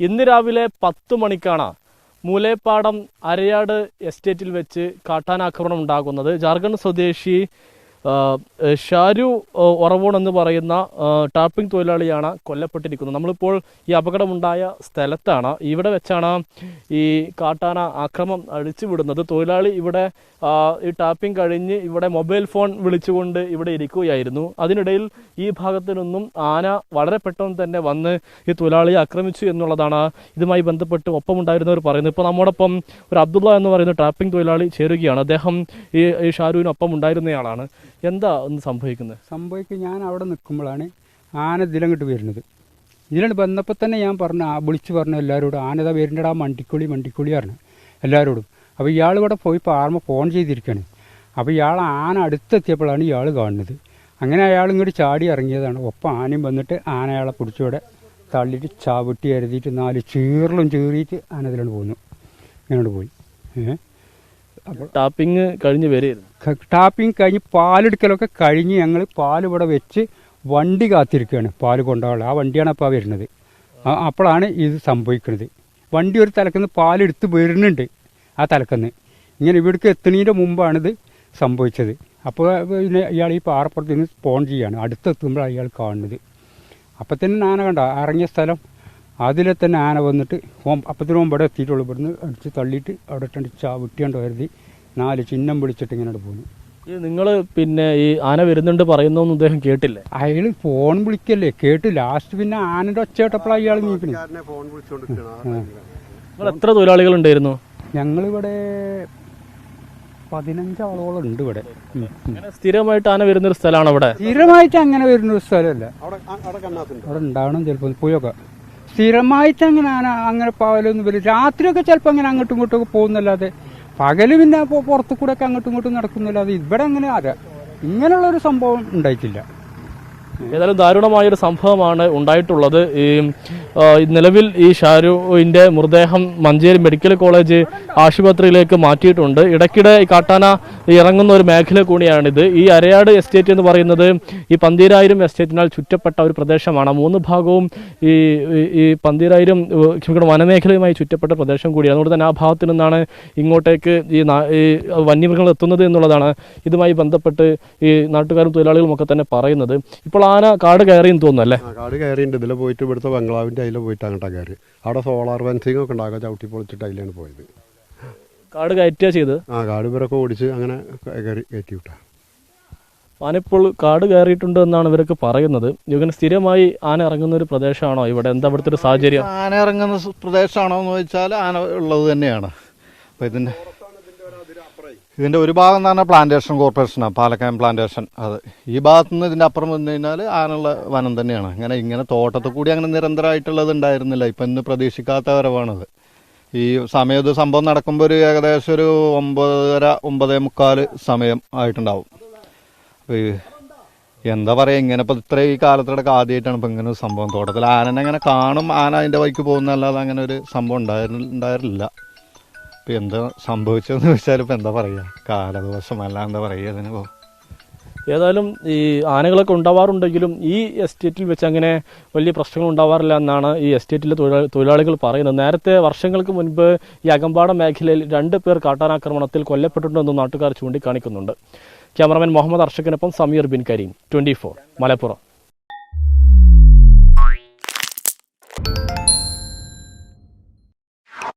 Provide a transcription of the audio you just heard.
ഇന്ന് രാവിലെ 10 മണിക്കാണ് മൂലേപ്പാടം അരയാട് എസ്റ്റേറ്റിൽ വെച്ച് കാട്ടാനാക്രമണം ഉണ്ടാകുന്നത്. ജാർഖണ്ഡ് സ്വദേശി ഷാരു ഒറവോൺ എന്ന് പറയുന്ന ടാപ്പിംഗ് തൊഴിലാളിയാണ് കൊല്ലപ്പെട്ടിരിക്കുന്നത്. നമ്മളിപ്പോൾ ഈ അപകടമുണ്ടായ സ്ഥലത്താണ്. ഇവിടെ വെച്ചാണ് ഈ കാട്ടാന ആക്രമണം അഴിച്ചുവിടുന്നത്. തൊഴിലാളി ഇവിടെ ഈ ടാപ്പിംഗ് കഴിഞ്ഞ് ഇവിടെ മൊബൈൽ ഫോൺ വിളിച്ചുകൊണ്ട് ഇവിടെ ഇരിക്കുകയായിരുന്നു. അതിനിടയിൽ ഈ ഭാഗത്തു നിന്നും ആന വളരെ പെട്ടെന്ന് തന്നെ വന്ന് ഈ തൊഴിലാളിയെ ആക്രമിച്ചു എന്നുള്ളതാണ് ഇതുമായി ബന്ധപ്പെട്ട് ഒപ്പമുണ്ടായിരുന്നവർ പറയുന്നത്. ഇപ്പോൾ നമ്മോടൊപ്പം ഒരു അബ്ദുള്ള എന്ന് പറയുന്ന ടാപ്പിംഗ് തൊഴിലാളി ചേരുകയാണ്. അദ്ദേഹം ഈ ഷാരുവിനൊപ്പം ഉണ്ടായിരുന്നയാളാണ്. എന്താ ഒന്ന് സംഭവിക്കുന്നത്? ഞാൻ അവിടെ നിൽക്കുമ്പോഴാണ് ആന ഇതിലങ്ങോട്ട് വരുന്നത്. ഇതിലങ്ങോട്ട് വന്നപ്പോൾ തന്നെ ഞാൻ വിളിച്ചു പറഞ്ഞു എല്ലാവരോടും, ആനതാ വരുന്നുണ്ട്, ആ മണ്ടിക്കുളി പറഞ്ഞു എല്ലാവരോടും. അപ്പോൾ ഇയാൾ ഇവിടെ പോയി പാർമ ഫോൺ ചെയ്തിരിക്കുകയാണ്. അപ്പോൾ ഇയാൾ ആന അടുത്തെത്തിയപ്പോഴാണ് ഇയാൾ കാണുന്നത്. അങ്ങനെ അയാൾ ഇങ്ങോട്ട് ചാടി ഇറങ്ങിയതാണ്. ഒപ്പം ആനയും വന്നിട്ട് ആന അയാളെ പിടിച്ചിവിടെ തള്ളിയിട്ട് ചവിട്ടി എഴുതിയിട്ട് 4 ചീറലും ചീറിയിട്ട് ആന ഇതിലാണ് പോകുന്നു. ഇങ്ങോട്ട് പോയി. അപ്പോൾ ടാപ്പിംഗ് കഴിഞ്ഞ് കഴിഞ്ഞ് പാലെടുക്കലൊക്കെ കഴിഞ്ഞ് ഞങ്ങൾ പാൽ ഇവിടെ വെച്ച് വണ്ടി കാത്തിരിക്കുകയാണ്, പാൽ കൊണ്ടുപോകാനുള്ള. ആ വണ്ടിയാണ് അപ്പോൾ വരുന്നത്. അപ്പോഴാണ് ഇത് സംഭവിക്കുന്നത്. വണ്ടി ഒരു തലക്കുന്ന് പാലെടുത്ത് വരുന്നുണ്ട്. ആ തലക്കുന്ന് ഇങ്ങനെ ഇവിടേക്ക് എത്തുന്നതിൻ്റെ മുമ്പാണിത് സംഭവിച്ചത്. അപ്പോൾ പിന്നെ ഇയാൾ ഈ പാറപ്പുറത്ത് നിന്ന് ഫോൺ ചെയ്യാണ്. അടുത്തെത്തുമ്പോഴാണ് അയാൾ കാണുന്നത്. അപ്പം തന്നെ ആന കണ്ട ഇറങ്ങിയ സ്ഥലം അതിലെ തന്നെ ആന വന്നിട്ട് അപ്പത്തിന് മുമ്പ് ഇവിടെ എത്തിയിട്ടുള്ളൂ. ഇവിടുന്ന് അടിച്ച് തള്ളിയിട്ട് അവിടെ ഇട്ടുണ്ട് ചവിട്ടിയാണ്ട് വരുതി 4 ചിഹ്നം വിളിച്ചിട്ട് ഇങ്ങനെ പോകുന്നു. നിങ്ങൾ പിന്നെ ഈ ആന വരുന്നുണ്ട് പറയുന്നൊന്നും അദ്ദേഹം കേട്ടില്ലേ? അയാൾ ഫോൺ വിളിക്കല്ലേ കേട്ടു. ലാസ്റ്റ് പിന്നെ ആനയുടെ ഒച്ച കേട്ടപ്പോഴാണ് അയാൾ നീക്കണേ. നിങ്ങൾ എത്ര തൊഴിലാളികൾ ഉണ്ടായിരുന്നു? ഞങ്ങളിവിടെ 15 ആളുകളും ഉണ്ട് ഇവിടെ. സ്ഥിരമായിട്ട് ആന വരുന്നൊരു സ്ഥലമാണ് ഇവിടെ? സ്ഥിരമായിട്ട് അങ്ങനെ വരുന്നൊരു സ്ഥലമല്ല. അവിടെ ഉണ്ടാവണം ചിലപ്പോൾ പോയൊക്കെ. സ്ഥിരമായിട്ട് അങ്ങനെ ആന അങ്ങനെ പകലൊന്നും വരും. രാത്രിയൊക്കെ ചിലപ്പോൾ അങ്ങനെ അങ്ങോട്ടും ഇങ്ങോട്ടും ഒക്കെ പോകുന്നല്ലാതെ പകല് പിന്നെ പുറത്തു കൂടെ ഒക്കെ അങ്ങോട്ടും ഇങ്ങോട്ടും നടക്കുന്നില്ലാതെ ഇവിടെ അങ്ങനെ ഇങ്ങനെയുള്ളൊരു സംഭവം ഉണ്ടായിട്ടില്ല. ഏതായാലും ദാരുണമായൊരു സംഭവമാണ് ഉണ്ടായിട്ടുള്ളത്. ഈ നിലവിൽ ഈ ഷാരുവിന്റെ മൃതദേഹം മഞ്ചേരി മെഡിക്കൽ കോളേജ് ആശുപത്രിയിലേക്ക് മാറ്റിയിട്ടുണ്ട്. ഇടയ്ക്കിടെ ഈ കാട്ടാന ഇറങ്ങുന്ന ഒരു മേഖല കൂടിയാണിത്. ഈ അരയാട് എസ്റ്റേറ്റ് എന്ന് പറയുന്നത് ഈ പന്തീരായിരം എസ്റ്റേറ്റിനാൽ ചുറ്റപ്പെട്ട ഒരു പ്രദേശമാണ്. 3 ഭാഗവും ഈ പന്തീരായിരം വനമേഖലയുമായി ചുറ്റപ്പെട്ട പ്രദേശം കൂടിയാണ്. അതുകൊണ്ട് തന്നെ ആ ഭാഗത്തു നിന്നാണ് ഇങ്ങോട്ടേക്ക് ഈ വന്യമൃഗങ്ങൾ എത്തുന്നത് എന്നുള്ളതാണ് ഇതുമായി ബന്ധപ്പെട്ട് ഈ നാട്ടുകാരും തൊഴിലാളികളും ഒക്കെ തന്നെ പറയുന്നത്. ഇപ്പോൾ ആന കാട് കയറിയെന്ന് തോന്നുന്നു അല്ലേ? കാട് കയറിയുണ്ട്. ഇതിൽ പോയിട്ട് ഇവിടുത്തെ ബംഗ്ലാവിൻ്റെ അതിൽ പോയിട്ട് അങ്ങോട്ടാണ് കയറി. അവിടെ സോളാർ ഫെൻസിങ് ഒക്കെ ഉണ്ടാക്കുക, ചവിട്ടി പൊളിച്ചിട്ട് അതിലാണ് പോയത്. കാട് കയറ്റുക ചെയ്ത്? കാട് ഇവരൊക്കെ ഓടിച്ച് അങ്ങനെ കയറ്റി വിട്ടാ. ആനപ്പോൾ കാട് കയറിയിട്ടുണ്ട് എന്നാണ് ഇവരൊക്കെ പറയുന്നത്. ഇവന് സ്ഥിരമായി ആന ഇറങ്ങുന്ന ഒരു പ്രദേശമാണോ ഇവിടെ? എന്താ ഇവിടുത്തെ ഒരു സാഹചര്യം? ആന ഇറങ്ങുന്ന പ്രദേശമാണോ എന്ന് ചോദിച്ചാൽ ആന ഉള്ളത് തന്നെയാണ്. അപ്പോൾ ഇതിൻ്റെ ഒരു ഭാഗം എന്ന് പറഞ്ഞാൽ പ്ലാന്റേഷൻ കോർപ്പറേഷനാണ്, പാലക്കായം പ്ലാന്റേഷൻ. അത് ഈ ഭാഗത്തു നിന്ന് ഇതിൻ്റെ അപ്പുറം വന്നു കഴിഞ്ഞാൽ ആനുള്ള വനം തന്നെയാണ്. ഇങ്ങനെ തോട്ടത്തിൽ കൂടി അങ്ങനെ നിരന്തരമായിട്ടുള്ളത് ഉണ്ടായിരുന്നില്ല. ഇപ്പം ഇന്ന് പ്രതീക്ഷിക്കാത്ത വരവാണത്. ഈ സമയത്ത് സംഭവം നടക്കുമ്പോൾ ഒരു ഏകദേശം ഒരു 9:30-9:45 സമയം ആയിട്ടുണ്ടാവും. അപ്പോൾ എന്താ പറയുക, ഇങ്ങനെ ഇപ്പോൾ ഇത്രയും ഈ കാലത്തിടക്ക് ആദ്യമായിട്ടാണ് ഇപ്പം ഇങ്ങനെ ഒരു സംഭവം. തോട്ടത്തിൽ ആനനെ അങ്ങനെ കാണും, ആന അതിൻ്റെ വഴിക്ക് പോകുന്നല്ലാതെ അങ്ങനെ ഒരു സംഭവം ഉണ്ടായിരുന്നില്ല. ഇപ്പം എന്താ സംഭവിച്ചതെന്ന് വെച്ചാൽ ഇപ്പം എന്താ പറയുക, കാലദോഷമല്ല എന്താ പറയുക അതിന്. ഏതായാലും ഈ ആനകളൊക്കെ ഉണ്ടാവാറുണ്ടെങ്കിലും ഈ എസ്റ്റേറ്റിൽ വെച്ച് അങ്ങനെ വലിയ പ്രശ്നങ്ങൾ ഉണ്ടാവാറില്ല എന്നാണ് ഈ എസ്റ്റേറ്റിലെ തൊഴിലാളികൾ പറയുന്നത്. നേരത്തെ വർഷങ്ങൾക്ക് മുൻപ് ഈ അകമ്പാടം മേഖലയിൽ 2 പേർ കാട്ടാനാക്രമണത്തിൽ കൊല്ലപ്പെട്ടിട്ടുണ്ടെന്ന് നാട്ടുകാർ ചൂണ്ടിക്കാണിക്കുന്നുണ്ട്. ക്യാമറമാൻ മുഹമ്മദ് അർഷക്കിനൊപ്പം സമീർ ബിൻ കരീം, 24 മലപ്പുറം.